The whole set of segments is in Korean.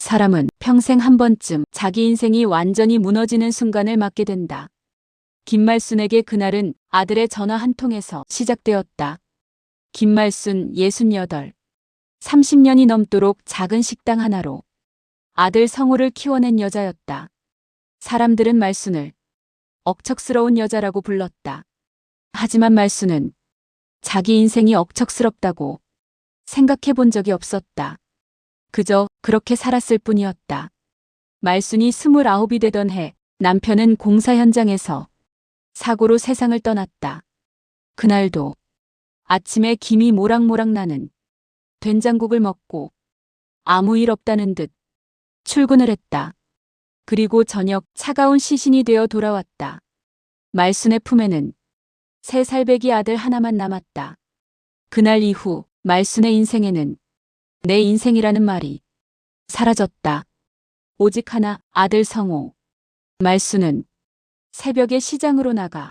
사람은 평생 한 번쯤 자기 인생이 완전히 무너지는 순간을 맞게 된다. 김말순에게 그날은 아들의 전화 한 통에서 시작되었다. 김말순 68. 30년이 넘도록 작은 식당 하나로 아들 성우를 키워낸 여자였다. 사람들은 말순을 억척스러운 여자라고 불렀다. 하지만 말순은 자기 인생이 억척스럽다고 생각해 본 적이 없었다. 그저 그렇게 살았을 뿐이었다. 말순이 29이 되던 해 남편은 공사 현장에서 사고로 세상을 떠났다. 그날도 아침에 김이 모락모락 나는 된장국을 먹고 아무 일 없다는 듯 출근을 했다. 그리고 저녁 차가운 시신이 되어 돌아왔다. 말순의 품에는 3살배기 아들 하나만 남았다. 그날 이후 말순의 인생에는 내 인생이라는 말이 사라졌다. 오직 하나, 아들 성호. 말순은 새벽에 시장으로 나가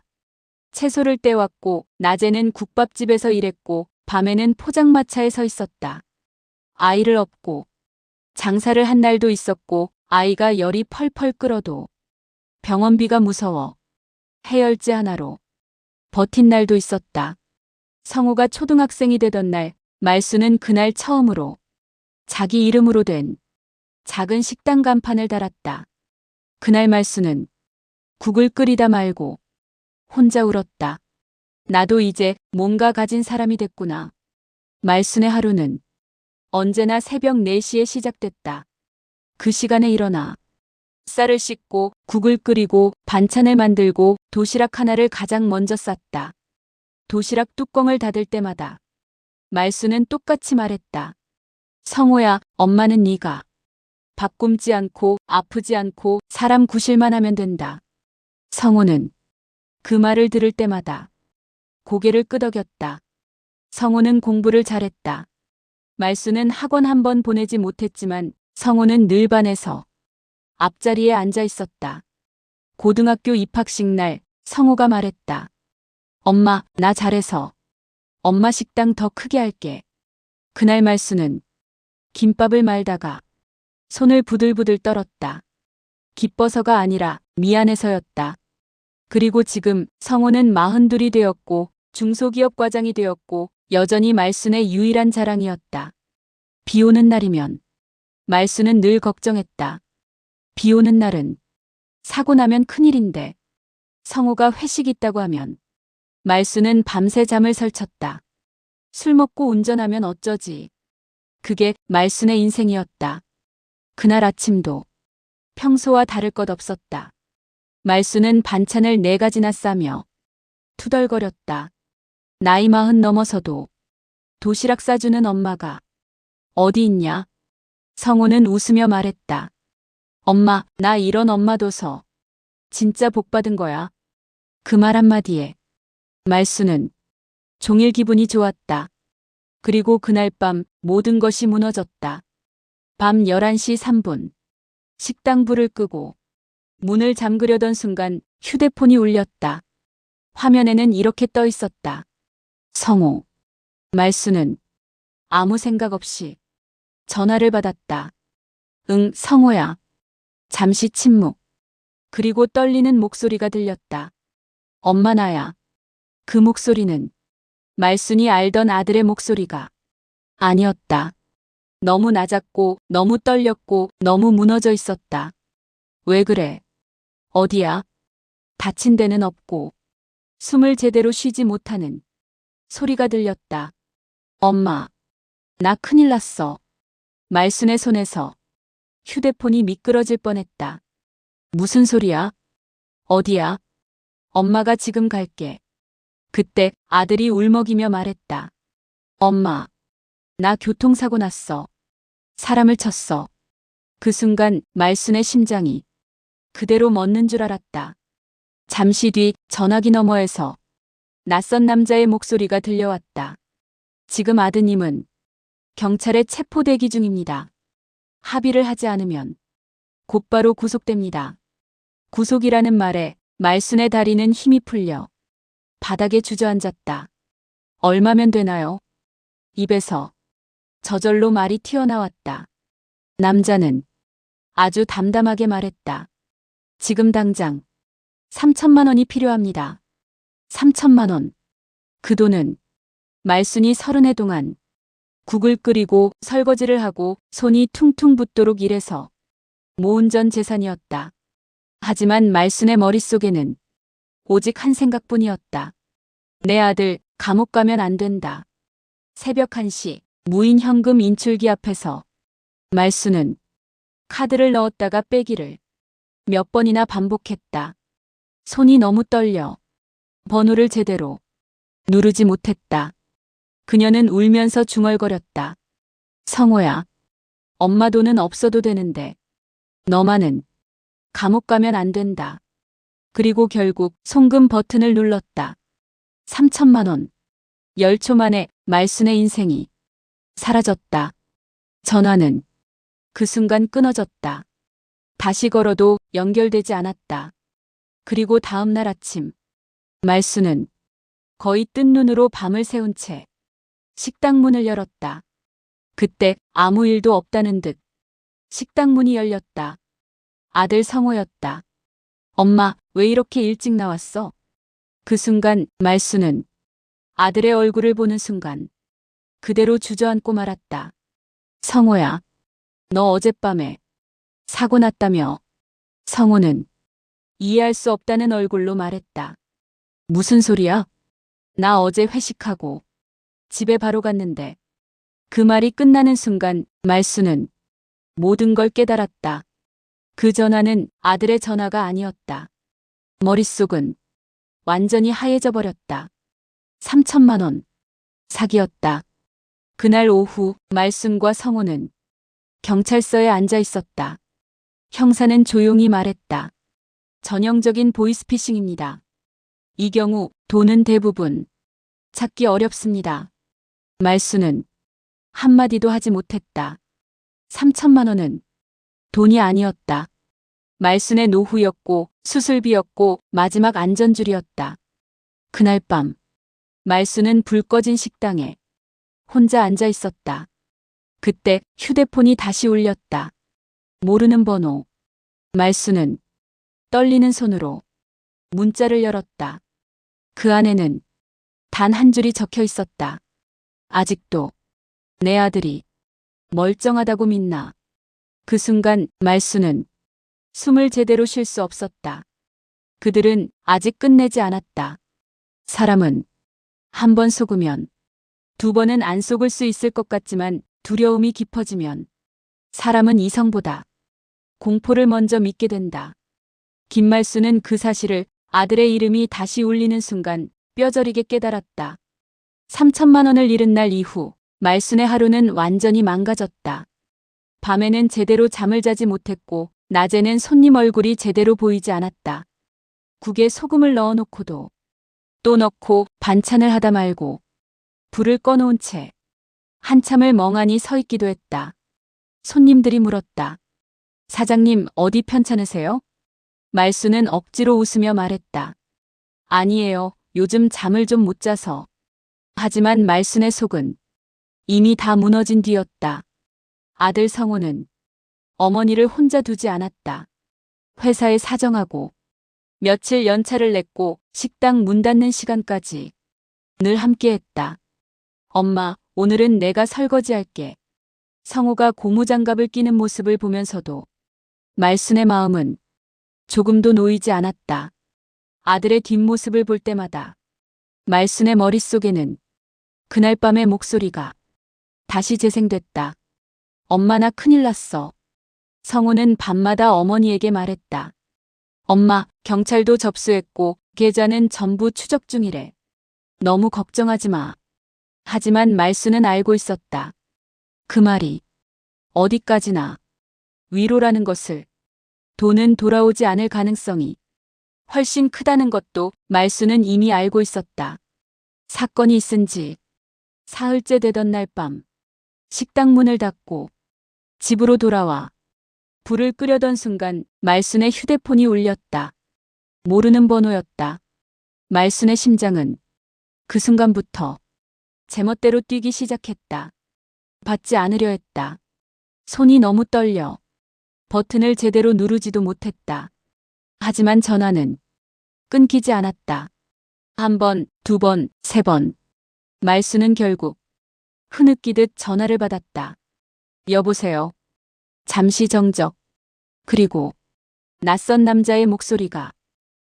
채소를 떼왔고 낮에는 국밥집에서 일했고 밤에는 포장마차에 서 있었다. 아이를 업고 장사를 한 날도 있었고 아이가 열이 펄펄 끓어도 병원비가 무서워 해열제 하나로 버틴 날도 있었다. 성호가 초등학생이 되던 날 말순은 그날 처음으로 자기 이름으로 된 작은 식당 간판을 달았다. 그날 말순은 국을 끓이다 말고 혼자 울었다. 나도 이제 뭔가 가진 사람이 됐구나. 말순의 하루는 언제나 새벽 4시에 시작됐다. 그 시간에 일어나 쌀을 씻고 국을 끓이고 반찬을 만들고 도시락 하나를 가장 먼저 쌌다. 도시락 뚜껑을 닫을 때마다 말순은 똑같이 말했다. 성호야, 엄마는 네가 밥 굶지 않고 아프지 않고 사람 구실만 하면 된다. 성호는 그 말을 들을 때마다 고개를 끄덕였다. 성호는 공부를 잘했다. 말순은 학원 한 번 보내지 못했지만 성호는 늘 반에서 앞자리에 앉아 있었다. 고등학교 입학식 날 성호가 말했다. 엄마, 나 잘해서 엄마 식당 더 크게 할게. 그날 말순은 김밥을 말다가 손을 부들부들 떨었다. 기뻐서가 아니라 미안해서였다. 그리고 지금 성호는 42이 되었고 중소기업 과장이 되었고 여전히 말순의 유일한 자랑이었다. 비 오는 날이면 말순은 늘 걱정했다. 비 오는 날은 사고 나면 큰일인데 성호가 회식 있다고 하면 말순은 밤새 잠을 설쳤다. 술 먹고 운전하면 어쩌지. 그게 말순의 인생이었다. 그날 아침도 평소와 다를 것 없었다. 말순은 반찬을 4가지나 싸며 투덜거렸다. 나이 40 넘어서도 도시락 싸주는 엄마가 어디 있냐? 성호는 웃으며 말했다. 엄마, 나 이런 엄마 둬서 진짜 복 받은 거야. 그 말 한마디에 말순은 종일 기분이 좋았다. 그리고 그날 밤 모든 것이 무너졌다. 밤 11시 3분. 식당 불을 끄고 문을 잠그려던 순간 휴대폰이 울렸다. 화면에는 이렇게 떠 있었다. 성호. 말순은 아무 생각 없이 전화를 받았다. 응, 성호야. 잠시 침묵. 그리고 떨리는 목소리가 들렸다. 엄마 나야. 그 목소리는 말순이 알던 아들의 목소리가 아니었다. 너무 낮았고 너무 떨렸고 너무 무너져 있었다. 왜 그래? 어디야? 다친 데는 없고 숨을 제대로 쉬지 못하는 소리가 들렸다. 엄마, 나 큰일 났어. 말순의 손에서 휴대폰이 미끄러질 뻔했다. 무슨 소리야? 어디야? 엄마가 지금 갈게. 그때 아들이 울먹이며 말했다. 엄마, 나 교통사고 났어. 사람을 쳤어. 그 순간 말순의 심장이 그대로 멎는 줄 알았다. 잠시 뒤 전화기 너머에서 낯선 남자의 목소리가 들려왔다. 지금 아드님은 경찰에 체포 대기 중입니다. 합의를 하지 않으면 곧바로 구속됩니다. 구속이라는 말에 말순의 다리는 힘이 풀려 바닥에 주저앉았다. 얼마면 되나요? 입에서 저절로 말이 튀어나왔다. 남자는 아주 담담하게 말했다. 지금 당장 3천만 원이 필요합니다. 3천만 원. 그 돈은 말순이 30해 동안 국을 끓이고 설거지를 하고 손이 퉁퉁 붓도록 일해서 모은 전 재산이었다. 하지만 말순의 머릿속에는 오직 한 생각뿐이었다. 내 아들 감옥 가면 안 된다. 새벽 1시 무인 현금 인출기 앞에서 말순은 카드를 넣었다가 빼기를 몇 번이나 반복했다. 손이 너무 떨려 번호를 제대로 누르지 못했다. 그녀는 울면서 중얼거렸다. 성호야, 엄마 돈은 없어도 되는데 너만은 감옥 가면 안 된다. 그리고 결국 송금 버튼을 눌렀다. 3천만 원. 10초 만에 말순의 인생이 사라졌다. 전화는 그 순간 끊어졌다. 다시 걸어도 연결되지 않았다. 그리고 다음 날 아침 말순은 거의 뜬 눈으로 밤을 새운 채 식당 문을 열었다. 그때 아무 일도 없다는 듯 식당 문이 열렸다. 아들 성호였다. 엄마, 왜 이렇게 일찍 나왔어? 그 순간 말순은 아들의 얼굴을 보는 순간 그대로 주저앉고 말았다. 성호야, 너 어젯밤에 사고 났다며. 성호는 이해할 수 없다는 얼굴로 말했다. 무슨 소리야? 나 어제 회식하고 집에 바로 갔는데. 그 말이 끝나는 순간 말순은 모든 걸 깨달았다. 그 전화는 아들의 전화가 아니었다. 머릿속은 완전히 하얘져 버렸다. 3천만 원. 사기였다. 그날 오후 말순과 성호는 경찰서에 앉아 있었다. 형사는 조용히 말했다. 전형적인 보이스피싱입니다. 이 경우 돈은 대부분 찾기 어렵습니다. 말순은 한마디도 하지 못했다. 3천만 원은 돈이 아니었다. 말순의 노후였고 수술비였고 마지막 안전줄이었다. 그날 밤 말순은 불 꺼진 식당에 혼자 앉아 있었다. 그때 휴대폰이 다시 울렸다. 모르는 번호. 말순은 떨리는 손으로 문자를 열었다. 그 안에는 단 한 줄이 적혀 있었다. 아직도 내 아들이 멀쩡하다고 믿나. 그 순간 말순은 숨을 제대로 쉴 수 없었다. 그들은 아직 끝내지 않았다. 사람은 한 번 속으면 두 번은 안 속을 수 있을 것 같지만 두려움이 깊어지면 사람은 이성보다 공포를 먼저 믿게 된다. 김말순은 그 사실을 아들의 이름이 다시 울리는 순간 뼈저리게 깨달았다. 3천만 원을 잃은 날 이후 말순의 하루는 완전히 망가졌다. 밤에는 제대로 잠을 자지 못했고 낮에는 손님 얼굴이 제대로 보이지 않았다. 국에 소금을 넣어놓고도 또 넣고 반찬을 하다 말고 불을 꺼놓은 채 한참을 멍하니 서 있기도 했다. 손님들이 물었다. 사장님, 어디 편찮으세요? 말순은 억지로 웃으며 말했다. 아니에요. 요즘 잠을 좀 못 자서. 하지만 말순의 속은 이미 다 무너진 뒤였다. 아들 성호는 어머니를 혼자 두지 않았다. 회사에 사정하고 며칠 연차를 냈고 식당 문 닫는 시간까지 늘 함께했다. 엄마, 오늘은 내가 설거지할게. 성호가 고무장갑을 끼는 모습을 보면서도 말순의 마음은 조금도 놓이지 않았다. 아들의 뒷모습을 볼 때마다 말순의 머릿속에는 그날 밤의 목소리가 다시 재생됐다. 엄마, 나 큰일 났어. 성호는 밤마다 어머니에게 말했다. 엄마, 경찰도 접수했고 계좌는 전부 추적 중이래. 너무 걱정하지 마. 하지만 말순은 알고 있었다. 그 말이 어디까지나 위로라는 것을. 돈은 돌아오지 않을 가능성이 훨씬 크다는 것도 말순은 이미 알고 있었다. 사건이 있은 지 사흘째 되던 날 밤 식당 문을 닫고 집으로 돌아와 불을 끄려던 순간 말순의 휴대폰이 울렸다. 모르는 번호였다. 말순의 심장은 그 순간부터 제멋대로 뛰기 시작했다. 받지 않으려 했다. 손이 너무 떨려 버튼을 제대로 누르지도 못했다. 하지만 전화는 끊기지 않았다. 한 번, 두 번, 세 번. 말수는 결국 흐느끼듯 전화를 받았다. 여보세요. 잠시 정적. 그리고 낯선 남자의 목소리가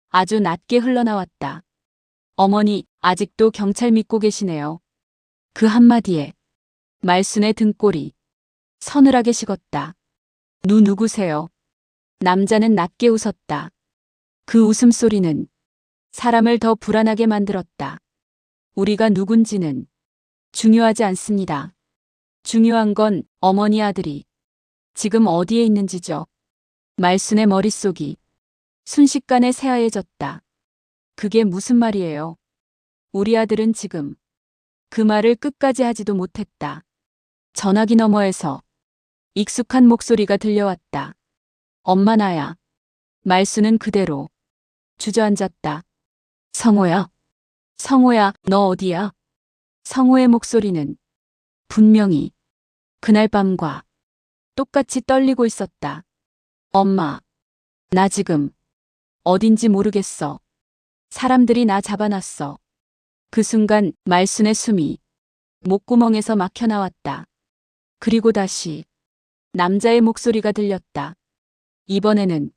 아주 낮게 흘러나왔다. 어머니, 아직도 경찰 믿고 계시네요. 그 한마디에 말순의 등골이 서늘하게 식었다. 누구세요? 남자는 낮게 웃었다. 그 웃음소리는 사람을 더 불안하게 만들었다. 우리가 누군지는 중요하지 않습니다. 중요한 건 어머니 아들이 지금 어디에 있는지죠. 말순의 머릿속이 순식간에 새하얘졌다. 그게 무슨 말이에요? 우리 아들은 지금 그 말을 끝까지 하지도 못했다. 전화기 너머에서 익숙한 목소리가 들려왔다. 엄마 나야. 말순은 그대로 주저앉았다. 성호야. 성호야, 너 어디야? 성호의 목소리는 분명히 그날 밤과 똑같이 떨리고 있었다. 엄마, 나 지금 어딘지 모르겠어. 사람들이 나 잡아놨어. 그 순간 말순의 숨이 목구멍에서 막혀 나왔다. 그리고 다시 남자의 목소리가 들렸다. 이번에는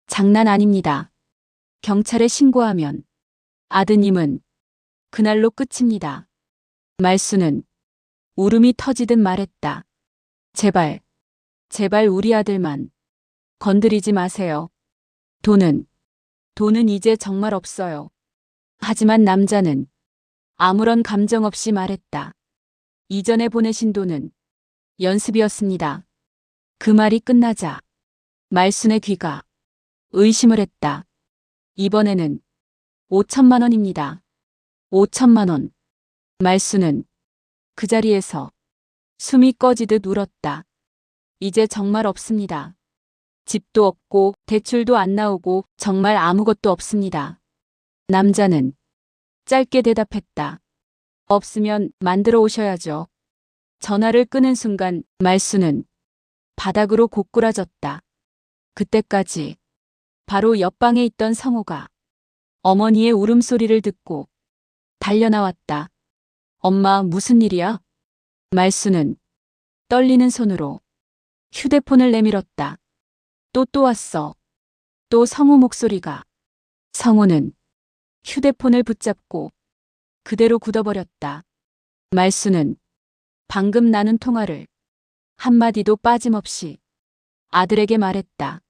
장난 아닙니다. 경찰에 신고하면 아드님은 그날로 끝입니다. 말순은 울음이 터지듯 말했다. 제발, 제발 우리 아들만 건드리지 마세요. 돈은 이제 정말 없어요. 하지만 남자는 아무런 감정 없이 말했다. 이전에 보내신 돈은 연습이었습니다. 그 말이 끝나자 말순의 귀가 의심을 했다. 이번에는 5천만 원입니다. 5천만 원. 말순은 그 자리에서 숨이 꺼지듯 울었다. 이제 정말 없습니다. 집도 없고 대출도 안 나오고 정말 아무것도 없습니다. 남자는 짧게 대답했다. 없으면 만들어 오셔야죠. 전화를 끄는 순간 말순은 바닥으로 고꾸라졌다. 그때까지 바로 옆방에 있던 성호가 어머니의 울음소리를 듣고 달려나왔다. 엄마, 무슨 일이야? 말순은 떨리는 손으로 휴대폰을 내밀었다. 또 왔어. 또 성호 목소리가. 성호는 휴대폰을 붙잡고 그대로 굳어버렸다. 말순은 방금 나눈 통화를 한마디도 빠짐없이 아들에게 말했다.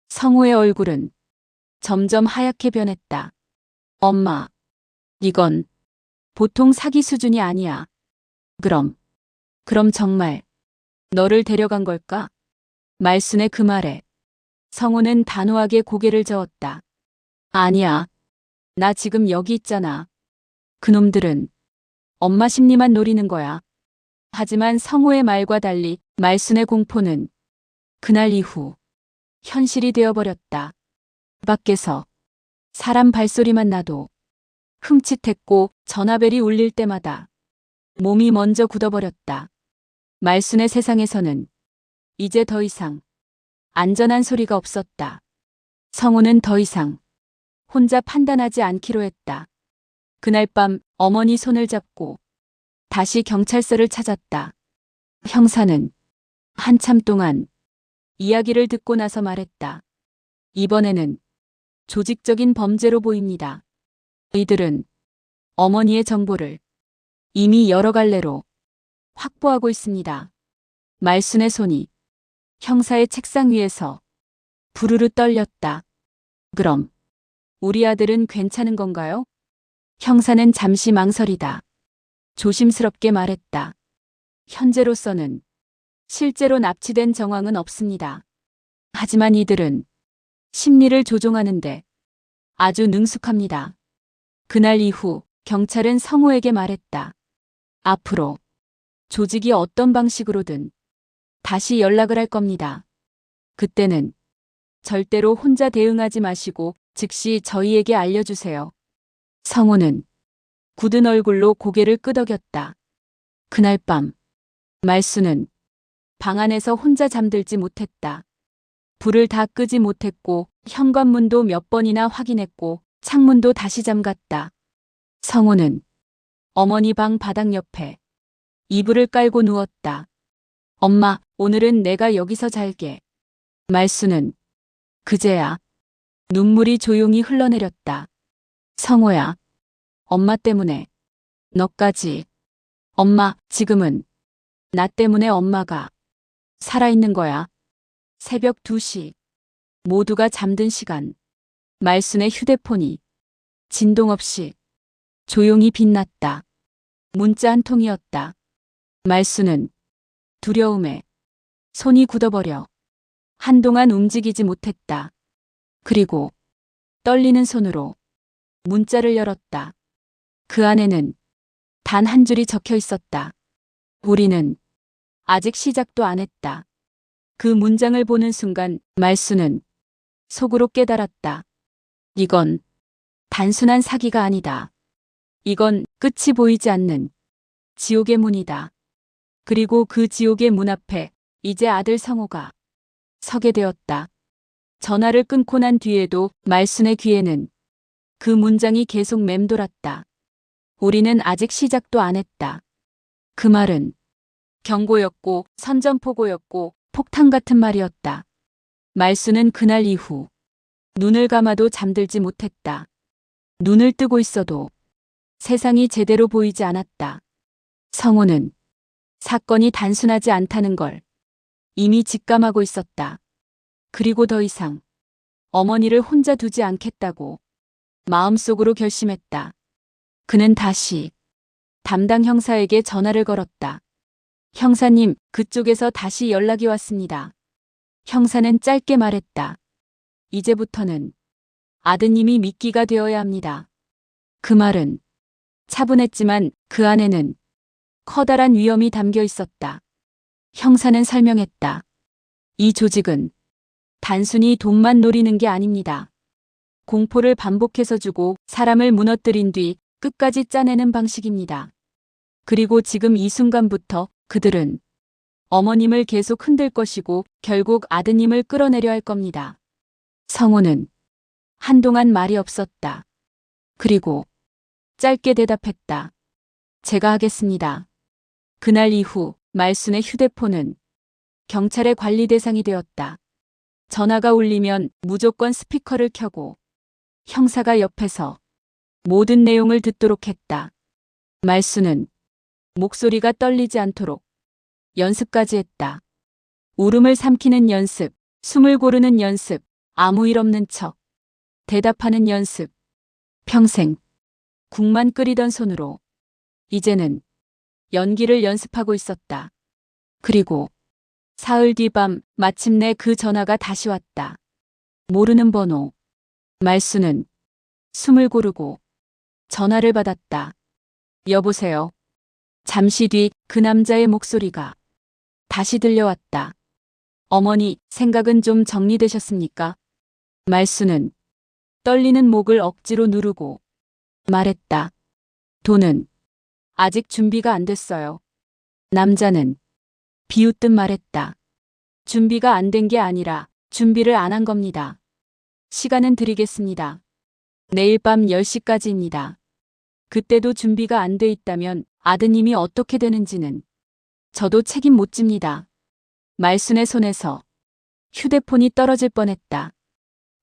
성호의 얼굴은 점점 하얗게 변했다. 엄마, 이건 보통 사기 수준이 아니야. 그럼 정말 너를 데려간 걸까? 말순의 그 말에 성호는 단호하게 고개를 저었다. 아니야. 나 지금 여기 있잖아. 그놈들은 엄마 심리만 노리는 거야. 하지만 성호의 말과 달리 말순의 공포는 그날 이후 현실이 되어버렸다. 밖에서 사람 발소리만 나도 흠칫했고 전화벨이 울릴 때마다 몸이 먼저 굳어버렸다. 말순의 세상에서는 이제 더 이상 안전한 소리가 없었다. 성호는 더 이상 혼자 판단하지 않기로 했다. 그날 밤 어머니 손을 잡고 다시 경찰서를 찾았다. 형사는 한참 동안 이야기를 듣고 나서 말했다. 이번에는 조직적인 범죄로 보입니다. 이들은 어머니의 정보를 이미 여러 갈래로 확보하고 있습니다. 말순의 손이 형사의 책상 위에서 부르르 떨렸다. 그럼 우리 아들은 괜찮은 건가요? 형사는 잠시 망설이다 조심스럽게 말했다. 현재로서는 실제로 납치된 정황은 없습니다. 하지만 이들은 심리를 조종하는데 아주 능숙합니다. 그날 이후 경찰은 성호에게 말했다. 앞으로 조직이 어떤 방식으로든 다시 연락을 할 겁니다. 그때는 절대로 혼자 대응하지 마시고 즉시 저희에게 알려주세요. 성호는 굳은 얼굴로 고개를 끄덕였다. 그날 밤 말순은 방 안에서 혼자 잠들지 못했다. 불을 다 끄지 못했고 현관문도 몇 번이나 확인했고 창문도 다시 잠갔다. 성호는 어머니 방 바닥 옆에 이불을 깔고 누웠다. 엄마, 오늘은 내가 여기서 잘게. 말수는 그제야 눈물이 조용히 흘러내렸다. 성호야, 엄마 때문에 너까지. 엄마, 지금은 나 때문에 엄마가 살아있는 거야. 새벽 2시. 모두가 잠든 시간. 말순의 휴대폰이 진동 없이 조용히 빛났다. 문자 한 통이었다. 말순은 두려움에 손이 굳어버려 한동안 움직이지 못했다. 그리고 떨리는 손으로 문자를 열었다. 그 안에는 단 한 줄이 적혀 있었다. 우리는 아직 시작도 안 했다. 그 문장을 보는 순간 말수는 속으로 깨달았다. 이건 단순한 사기가 아니다. 이건 끝이 보이지 않는 지옥의 문이다. 그리고 그 지옥의 문 앞에 이제 아들 성호가 서게 되었다. 전화를 끊고 난 뒤에도 말순의 귀에는 그 문장이 계속 맴돌았다. 우리는 아직 시작도 안 했다. 그 말은 경고였고 선전포고였고 폭탄 같은 말이었다. 말수는 그날 이후 눈을 감아도 잠들지 못했다. 눈을 뜨고 있어도 세상이 제대로 보이지 않았다. 성호는 사건이 단순하지 않다는 걸 이미 직감하고 있었다. 그리고 더 이상 어머니를 혼자 두지 않겠다고 마음속으로 결심했다. 그는 다시 담당 형사에게 전화를 걸었다. 형사님, 그쪽에서 다시 연락이 왔습니다. 형사는 짧게 말했다. 이제부터는 아드님이 미끼가 되어야 합니다. 그 말은 차분했지만 그 안에는 커다란 위험이 담겨 있었다. 형사는 설명했다. 이 조직은 단순히 돈만 노리는 게 아닙니다. 공포를 반복해서 주고 사람을 무너뜨린 뒤 끝까지 짜내는 방식입니다. 그리고 지금 이 순간부터 그들은 어머님을 계속 흔들 것이고 결국 아드님을 끌어내려 할 겁니다. 성호는 한동안 말이 없었다. 그리고 짧게 대답했다. 제가 하겠습니다. 그날 이후 말순의 휴대폰은 경찰의 관리 대상이 되었다. 전화가 울리면 무조건 스피커를 켜고 형사가 옆에서 모든 내용을 듣도록 했다. 말순은 목소리가 떨리지 않도록 연습까지 했다. 울음을 삼키는 연습, 숨을 고르는 연습, 아무 일 없는 척 대답하는 연습. 평생 국만 끓이던 손으로 이제는 연기를 연습하고 있었다. 그리고 사흘 뒤 밤 마침내 그 전화가 다시 왔다. 모르는 번호. 말수는 숨을 고르고 전화를 받았다. 여보세요. 잠시 뒤 그 남자의 목소리가 다시 들려왔다. 어머니, 생각은 좀 정리되셨습니까? 말수는 떨리는 목을 억지로 누르고 말했다. 돈은 아직 준비가 안 됐어요. 남자는 비웃듯 말했다. 준비가 안 된 게 아니라 준비를 안 한 겁니다. 시간은 드리겠습니다. 내일 밤 10시까지입니다. 그때도 준비가 안 돼 있다면 아드님이 어떻게 되는지는 저도 책임 못 집니다. 말순의 손에서 휴대폰이 떨어질 뻔했다.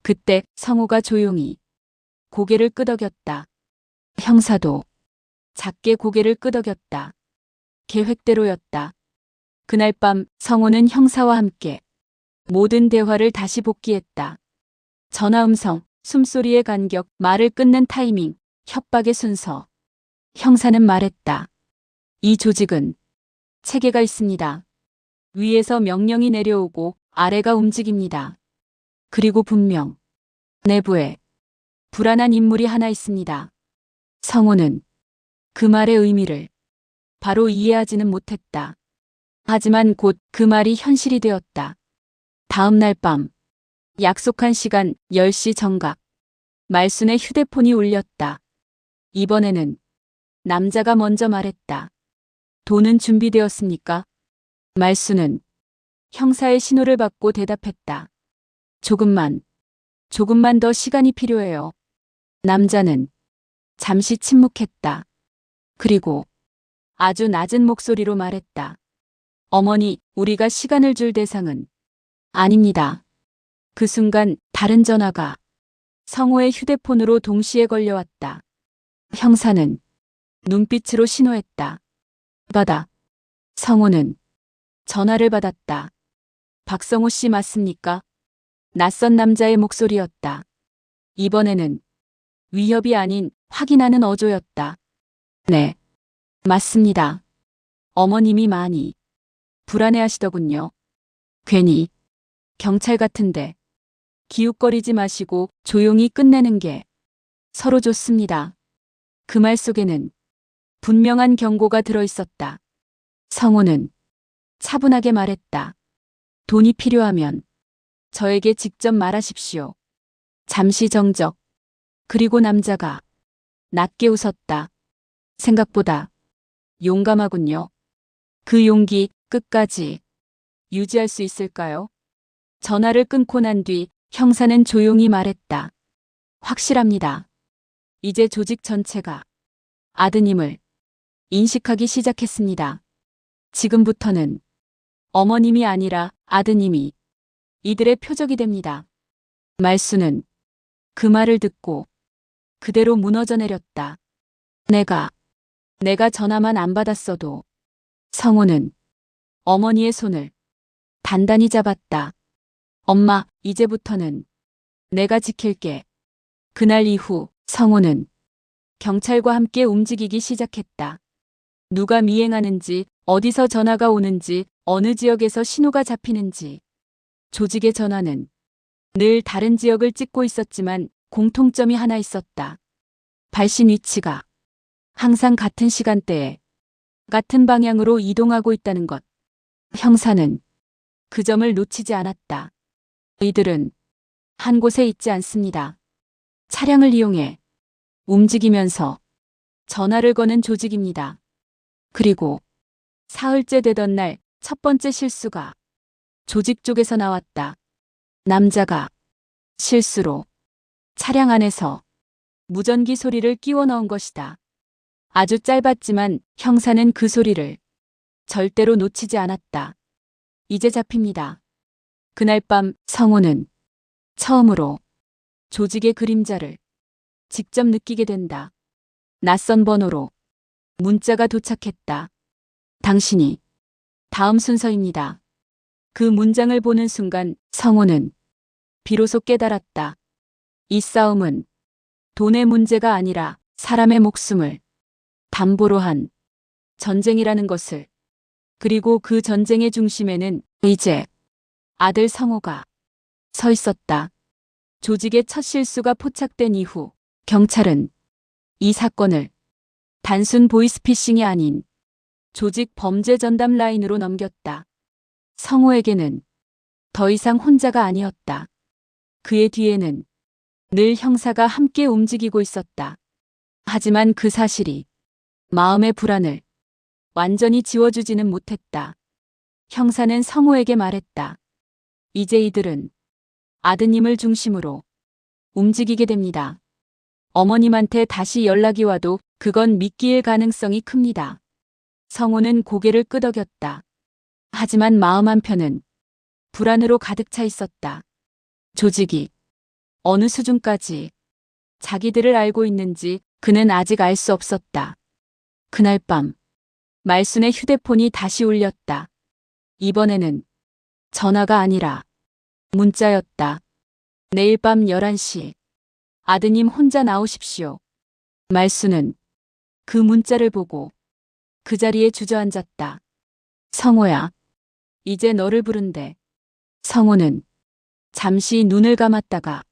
그때 성호가 조용히 고개를 끄덕였다. 형사도 작게 고개를 끄덕였다. 계획대로였다. 그날 밤 성호는 형사와 함께 모든 대화를 다시 복귀했다. 전화 음성, 숨소리의 간격, 말을 끊는 타이밍, 협박의 순서. 형사는 말했다. 이 조직은 체계가 있습니다. 위에서 명령이 내려오고 아래가 움직입니다. 그리고 분명 내부에 불안한 인물이 하나 있습니다. 성호는 그 말의 의미를 바로 이해하지는 못했다. 하지만 곧 그 말이 현실이 되었다. 다음 날 밤 약속한 시간 10시 정각. 말순의 휴대폰이 울렸다. 이번에는 남자가 먼저 말했다. 돈은 준비되었습니까? 말순은 형사의 신호를 받고 대답했다. 조금만 더 시간이 필요해요. 남자는 잠시 침묵했다. 그리고 아주 낮은 목소리로 말했다. 어머니, 우리가 시간을 줄 대상은 아닙니다. 그 순간 다른 전화가 성호의 휴대폰으로 동시에 걸려왔다. 형사는 눈빛으로 신호했다. 받아. 성호는 전화를 받았다. 박성호 씨 맞습니까? 낯선 남자의 목소리였다. 이번에는 위협이 아닌 확인하는 어조였다. 네, 맞습니다. 어머님이 많이 불안해하시더군요. 괜히 경찰 같은데 기웃거리지 마시고 조용히 끝내는 게 서로 좋습니다. 그 말 속에는 분명한 경고가 들어있었다. 성호는 차분하게 말했다. 돈이 필요하면 저에게 직접 말하십시오. 잠시 정적. 그리고 남자가 낮게 웃었다. 생각보다 용감하군요. 그 용기 끝까지 유지할 수 있을까요? 전화를 끊고 난 뒤 형사는 조용히 말했다. 확실합니다. 이제 조직 전체가 아드님을 인식하기 시작했습니다. 지금부터는 어머님이 아니라 아드님이 이들의 표적이 됩니다. 말수는 그 말을 듣고 그대로 무너져 내렸다. 내가 전화만 안 받았어도. 성호는 어머니의 손을 단단히 잡았다. 엄마, 이제부터는 내가 지킬게. 그날 이후 성호는 경찰과 함께 움직이기 시작했다. 누가 미행하는지, 어디서 전화가 오는지, 어느 지역에서 신호가 잡히는지. 조직의 전화는 늘 다른 지역을 찍고 있었지만 공통점이 하나 있었다. 발신 위치가 항상 같은 시간대에 같은 방향으로 이동하고 있다는 것. 형사는 그 점을 놓치지 않았다. 이들은 한 곳에 있지 않습니다. 차량을 이용해 움직이면서 전화를 거는 조직입니다. 그리고 사흘째 되던 날 첫 번째 실수가 조직 쪽에서 나왔다. 남자가 실수로 차량 안에서 무전기 소리를 끼워 넣은 것이다. 아주 짧았지만 형사는 그 소리를 절대로 놓치지 않았다. 이제 잡힙니다. 그날 밤 성호는 처음으로 조직의 그림자를 직접 느끼게 된다. 낯선 번호로 문자가 도착했다. 당신이 다음 순서입니다. 그 문장을 보는 순간 성호는 비로소 깨달았다. 이 싸움은 돈의 문제가 아니라 사람의 목숨을 담보로 한 전쟁이라는 것을. 그리고 그 전쟁의 중심에는 이제 아들 성호가 서 있었다. 조직의 첫 실수가 포착된 이후 경찰은 이 사건을 단순 보이스피싱이 아닌 조직 범죄 전담 라인으로 넘겼다. 성호에게는 더 이상 혼자가 아니었다. 그의 뒤에는 늘 형사가 함께 움직이고 있었다. 하지만 그 사실이 마음의 불안을 완전히 지워주지는 못했다. 형사는 성호에게 말했다. 이제 이들은 아드님을 중심으로 움직이게 됩니다. 어머님한테 다시 연락이 와도 그건 미끼일 가능성이 큽니다. 성호는 고개를 끄덕였다. 하지만 마음 한편은 불안으로 가득 차 있었다. 조직이 어느 수준까지 자기들을 알고 있는지 그는 아직 알 수 없었다. 그날 밤 말순의 휴대폰이 다시 울렸다. 이번에는 전화가 아니라 문자였다. 내일 밤 11시 아드님 혼자 나오십시오. 말순은 그 문자를 보고 그 자리에 주저앉았다. 성호야, 이제 너를 부른대. 성호는 잠시 눈을 감았다가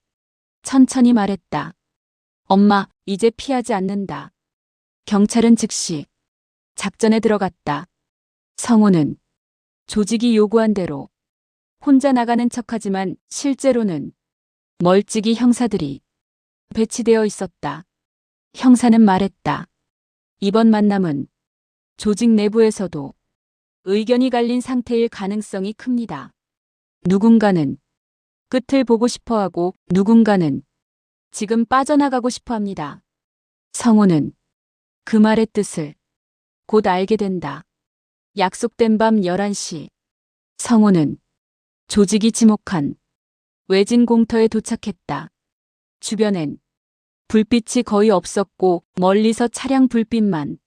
천천히 말했다. 엄마, 이제 피하지 않는다. 경찰은 즉시 작전에 들어갔다. 성호는 조직이 요구한 대로 혼자 나가는 척하지만 실제로는 멀찍이 형사들이 배치되어 있었다. 형사는 말했다. 이번 만남은 조직 내부에서도 의견이 갈린 상태일 가능성이 큽니다. 누군가는 끝을 보고 싶어 하고 누군가는 지금 빠져나가고 싶어 합니다. 성호는 그 말의 뜻을 곧 알게 된다. 약속된 밤 11시. 성호는 조직이 지목한 외진 공터에 도착했다. 주변엔 불빛이 거의 없었고 멀리서 차량 불빛만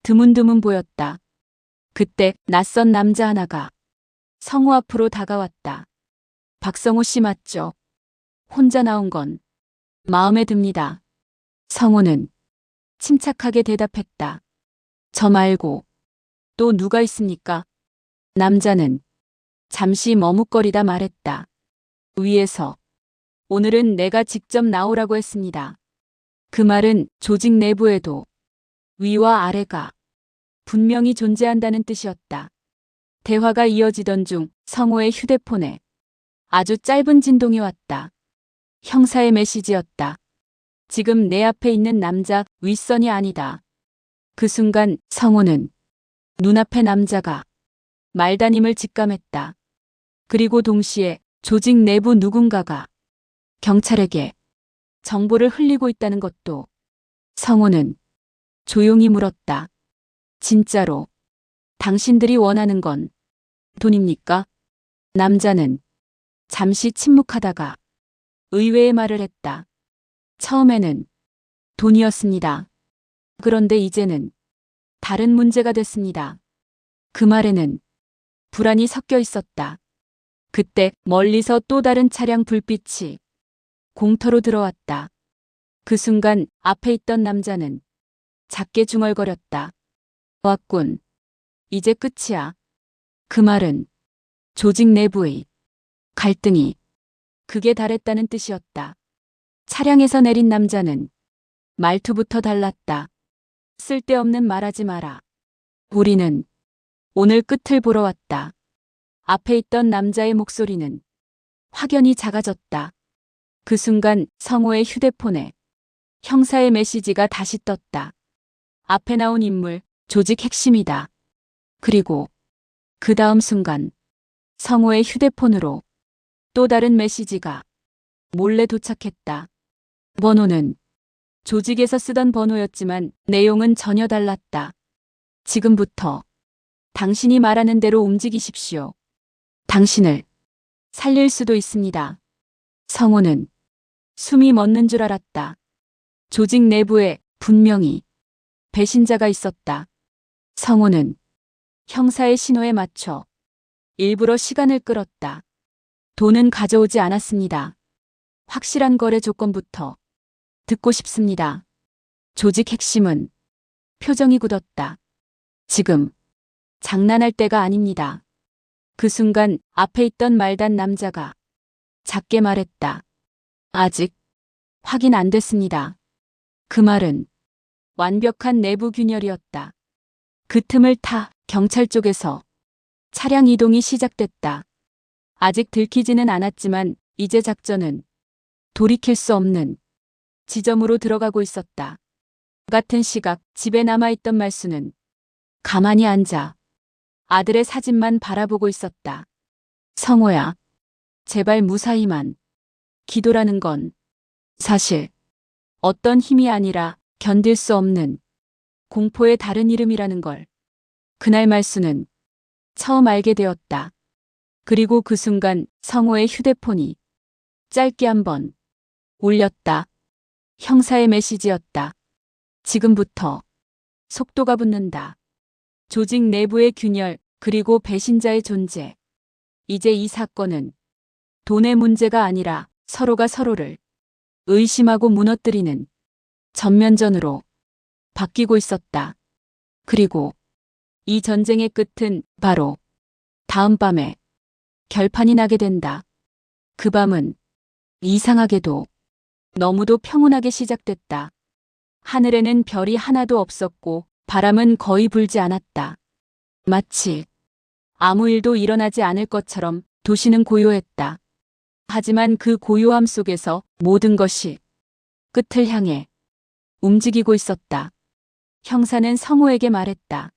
드문드문 보였다. 그때 낯선 남자 하나가 성호 앞으로 다가왔다. 박성호 씨 맞죠? 혼자 나온 건 마음에 듭니다. 성호는 침착하게 대답했다. 저 말고 또 누가 있습니까? 남자는 잠시 머뭇거리다 말했다. 위에서 오늘은 내가 직접 나오라고 했습니다. 그 말은 조직 내부에도 위와 아래가 분명히 존재한다는 뜻이었다. 대화가 이어지던 중 성호의 휴대폰에 아주 짧은 진동이 왔다. 형사의 메시지였다. 지금 내 앞에 있는 남자 윗선이 아니다. 그 순간 성호는 눈앞의 남자가 말단임을 직감했다. 그리고 동시에 조직 내부 누군가가 경찰에게 정보를 흘리고 있다는 것도. 성호는 조용히 물었다. 진짜로 당신들이 원하는 건 돈입니까? 남자는 잠시 침묵하다가 의외의 말을 했다. 처음에는 돈이었습니다. 그런데 이제는 다른 문제가 됐습니다. 그 말에는 불안이 섞여 있었다. 그때 멀리서 또 다른 차량 불빛이 공터로 들어왔다. 그 순간 앞에 있던 남자는 작게 중얼거렸다. 왔군. 이제 끝이야. 그 말은 조직 내부의 갈등이 극에 달했다는 뜻이었다. 차량에서 내린 남자는 말투부터 달랐다. 쓸데없는 말하지 마라. 우리는 오늘 끝을 보러 왔다. 앞에 있던 남자의 목소리는 확연히 작아졌다. 그 순간 성호의 휴대폰에 형사의 메시지가 다시 떴다. 앞에 나온 인물, 조직 핵심이다. 그리고 그 다음 순간 성호의 휴대폰으로 또 다른 메시지가 몰래 도착했다. 번호는 조직에서 쓰던 번호였지만 내용은 전혀 달랐다. 지금부터 당신이 말하는 대로 움직이십시오. 당신을 살릴 수도 있습니다. 성호는 숨이 멎는 줄 알았다. 조직 내부에 분명히 배신자가 있었다. 성호는 형사의 신호에 맞춰 일부러 시간을 끌었다. 돈은 가져오지 않았습니다. 확실한 거래 조건부터 듣고 싶습니다. 조직 핵심은 표정이 굳었다. 지금 장난할 때가 아닙니다. 그 순간 앞에 있던 말단 남자가 작게 말했다. 아직 확인 안 됐습니다. 그 말은 완벽한 내부 균열이었다. 그 틈을 타 경찰 쪽에서 차량 이동이 시작됐다. 아직 들키지는 않았지만 이제 작전은 돌이킬 수 없는 지점으로 들어가고 있었다. 같은 시각 집에 남아있던 말수는 가만히 앉아 아들의 사진만 바라보고 있었다. 성호야, 제발 무사히만. 기도라는 건 사실 어떤 힘이 아니라 견딜 수 없는 공포의 다른 이름이라는 걸 그날 말수는 처음 알게 되었다. 그리고 그 순간 성호의 휴대폰이 짧게 한번 울렸다. 형사의 메시지였다. 지금부터 속도가 붙는다. 조직 내부의 균열, 그리고 배신자의 존재. 이제 이 사건은 돈의 문제가 아니라 서로가 서로를 의심하고 무너뜨리는 전면전으로 바뀌고 있었다. 그리고 이 전쟁의 끝은 바로 다음 밤에 결판이 나게 된다. 그 밤은 이상하게도 너무도 평온하게 시작됐다. 하늘에는 별이 하나도 없었고 바람은 거의 불지 않았다. 마치 아무 일도 일어나지 않을 것처럼 도시는 고요했다. 하지만 그 고요함 속에서 모든 것이 끝을 향해 움직이고 있었다. 형사는 성호에게 말했다.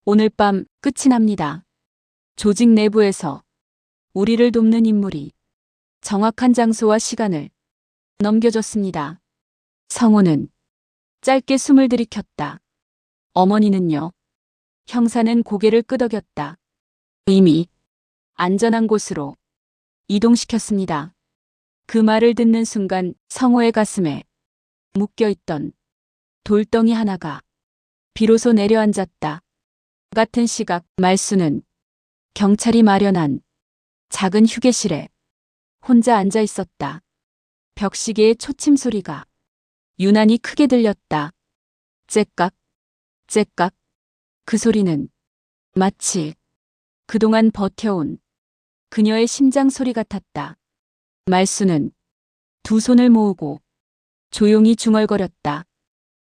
오늘 밤 끝이 납니다. 조직 내부에서 우리를 돕는 인물이 정확한 장소와 시간을 넘겨줬습니다. 성호는 짧게 숨을 들이켰다. 어머니는요? 형사는 고개를 끄덕였다. 이미 안전한 곳으로 이동시켰습니다. 그 말을 듣는 순간 성호의 가슴에 묶여있던 돌덩이 하나가 비로소 내려앉았다. 같은 시각 말수는 경찰이 마련한 작은 휴게실에 혼자 앉아 있었다. 벽시계의 초침 소리가 유난히 크게 들렸다. 째깍, 째깍. 그 소리는 마치 그동안 버텨온 그녀의 심장 소리 같았다. 말수는 두 손을 모으고 조용히 중얼거렸다.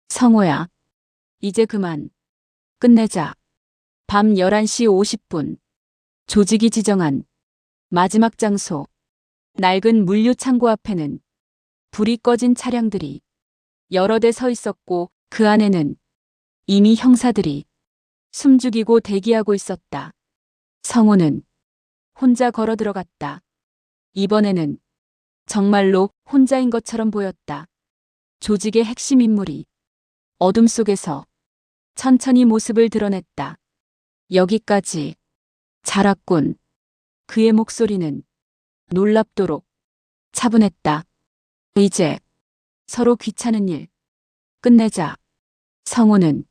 성호야, 이제 그만 끝내자. 밤 11시 50분. 조직이 지정한 마지막 장소. 낡은 물류 창고 앞에는 불이 꺼진 차량들이 여러 대 서 있었고 그 안에는 이미 형사들이 숨죽이고 대기하고 있었다. 성호는 혼자 걸어 들어갔다. 이번에는 정말로 혼자인 것처럼 보였다. 조직의 핵심 인물이 어둠 속에서 천천히 모습을 드러냈다. 여기까지 잘 왔군. 그의 목소리는 놀랍도록 차분했다. 이제 서로 귀찮은 일 끝내자. 성호는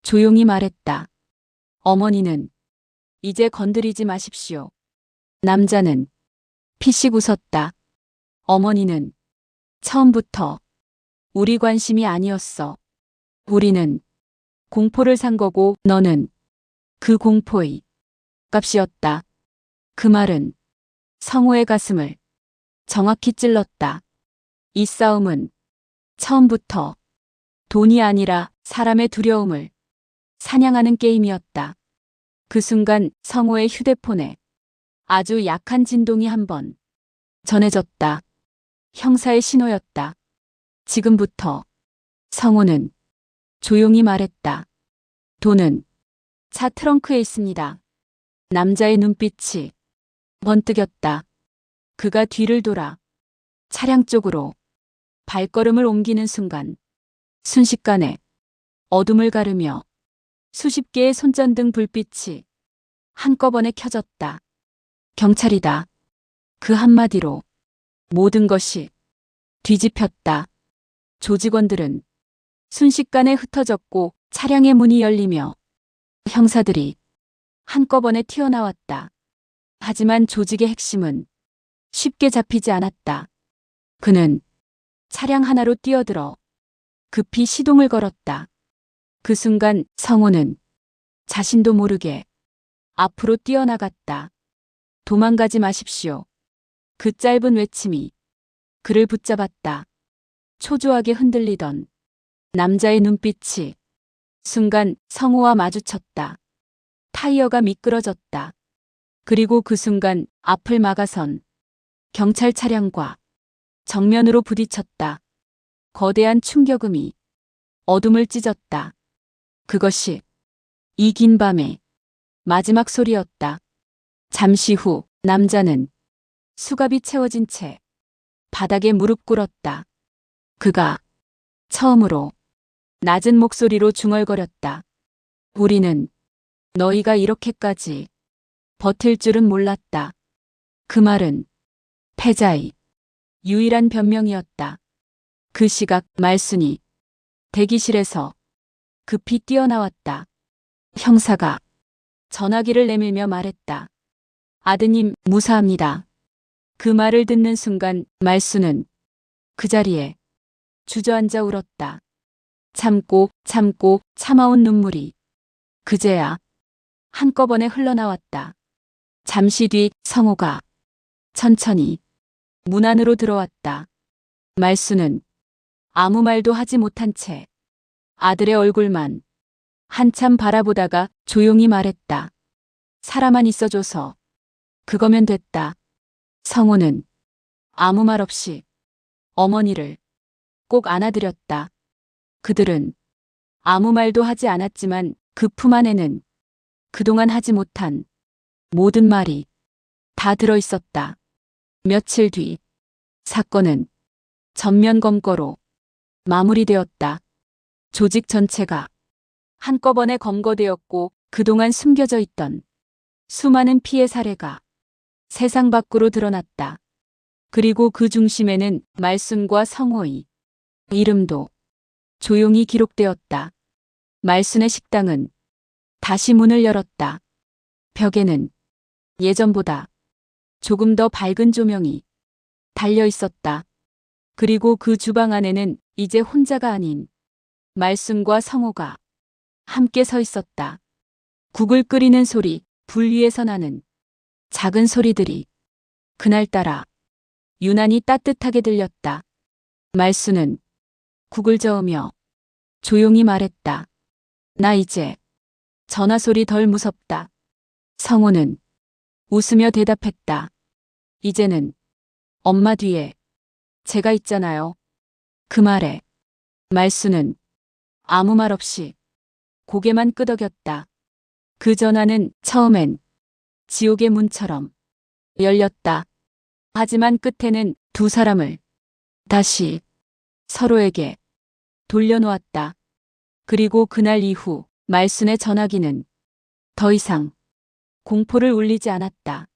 조용히 말했다. 어머니는 이제 건드리지 마십시오. 남자는 피식 웃었다. 어머니는 처음부터 우리 관심이 아니었어. 우리는 공포를 산 거고 너는 그 공포의 값이었다. 그 말은 성호의 가슴을 정확히 찔렀다. 이 싸움은 처음부터 돈이 아니라 사람의 두려움을 사냥하는 게임이었다. 그 순간 성호의 휴대폰에 아주 약한 진동이 한번 전해졌다. 형사의 신호였다. 지금부터. 성호는 조용히 말했다. 돈은 차 트렁크에 있습니다. 남자의 눈빛이 번뜩였다. 그가 뒤를 돌아 차량 쪽으로 발걸음을 옮기는 순간 순식간에 어둠을 가르며 수십 개의 손전등 불빛이 한꺼번에 켜졌다. 경찰이다. 그 한마디로 모든 것이 뒤집혔다. 조직원들은 순식간에 흩어졌고 차량의 문이 열리며 형사들이 한꺼번에 튀어나왔다. 하지만 조직의 핵심은 쉽게 잡히지 않았다. 그는 차량 하나로 뛰어들어 급히 시동을 걸었다. 그 순간 성호는 자신도 모르게 앞으로 뛰어나갔다. 도망가지 마십시오. 그 짧은 외침이 그를 붙잡았다. 초조하게 흔들리던 남자의 눈빛이 순간 성호와 마주쳤다. 타이어가 미끄러졌다. 그리고 그 순간 앞을 막아선 경찰 차량과 정면으로 부딪혔다. 거대한 충격음이 어둠을 찢었다. 그것이 이 긴 밤의 마지막 소리였다. 잠시 후 남자는 수갑이 채워진 채 바닥에 무릎 꿇었다. 그가 처음으로 낮은 목소리로 중얼거렸다. 우리는 너희가 이렇게까지 버틸 줄은 몰랐다. 그 말은 패자의 유일한 변명이었다. 그 시각 말순이 대기실에서 급히 뛰어나왔다. 형사가 전화기를 내밀며 말했다. 아드님, 무사합니다. 그 말을 듣는 순간 말순은 그 자리에 주저앉아 울었다. 참고 참아온 눈물이 그제야 한꺼번에 흘러나왔다. 잠시 뒤 성호가 천천히 문 안으로 들어왔다. 말수는 아무 말도 하지 못한 채 아들의 얼굴만 한참 바라보다가 조용히 말했다. 사람만 있어줘서 그거면 됐다. 성호는 아무 말 없이 어머니를 꼭 안아들였다. 그들은 아무 말도 하지 않았지만 그 품 안에는 그동안 하지 못한 모든 말이 다 들어있었다. 며칠 뒤 사건은 전면 검거로 마무리되었다. 조직 전체가 한꺼번에 검거되었고 그동안 숨겨져 있던 수많은 피해 사례가 세상 밖으로 드러났다. 그리고 그 중심에는 말순과 성호의 이름도 조용히 기록되었다. 말순의 식당은 다시 문을 열었다. 벽에는 예전보다 조금 더 밝은 조명이 달려 있었다. 그리고 그 주방 안에는 이제 혼자가 아닌 말순과 성호가 함께 서 있었다. 국을 끓이는 소리, 불 위에서 나는 작은 소리들이 그날따라 유난히 따뜻하게 들렸다. 말순은 국을 저으며 조용히 말했다. 나 이제 전화 소리 덜 무섭다. 성호는 웃으며 대답했다. 이제는 엄마 뒤에 제가 있잖아요. 그 말에 말순은 아무 말 없이 고개만 끄덕였다. 그 전화는 처음엔 지옥의 문처럼 열렸다. 하지만 끝에는 두 사람을 다시 서로에게 돌려놓았다. 그리고 그날 이후 말순의 전화기는 더 이상 공포를 울리지 않았다.